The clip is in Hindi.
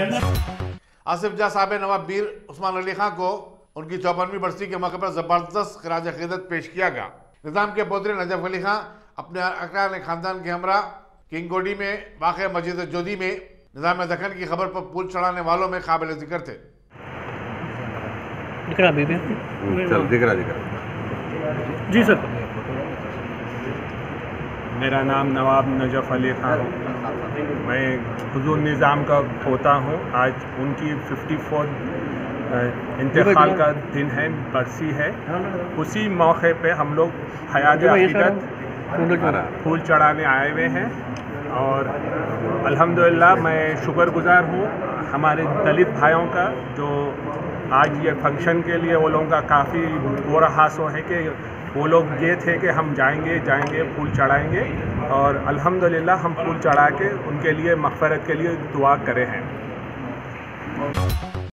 आसिफ जाह साहब नवाब मीर उस्मान अली खां को उनकी 54वीं बरसी के मौके पर जबरदस्त खराज अकीदत पेश किया गया। निज़ाम के पोतरे नजफ अली खां अपने अरकान खानदान के हमरा किंगोडी में वाक़ मस्जिद जोधी में निज़ाम दखन की खबर पर फूल चढ़ाने वालों में काबिल जिक्र थे। जी सर। मेरा नाम नवाब नजफ अली खां है। मैं हुजूर निज़ाम का पोता हूँ। आज उनकी 54 इंतकाल का दिन है, बरसी है। उसी मौके पे हम लोग हयात अक़ीदत फूल चढ़ाने आए हुए हैं और अल्हम्दुलिल्लाह मैं शुक्रगुज़ार हूँ हमारे दलित भाइयों का, जो आज ये फंक्शन के लिए वो लोगों का काफ़ी बुरा हासो है कि वो लोग ये थे कि हम जाएंगे फूल चढ़ाएंगे और अल्हम्दुलिल्लाह हम फूल चढ़ा के उनके लिए मग़फ़िरत के लिए दुआ करे हैं।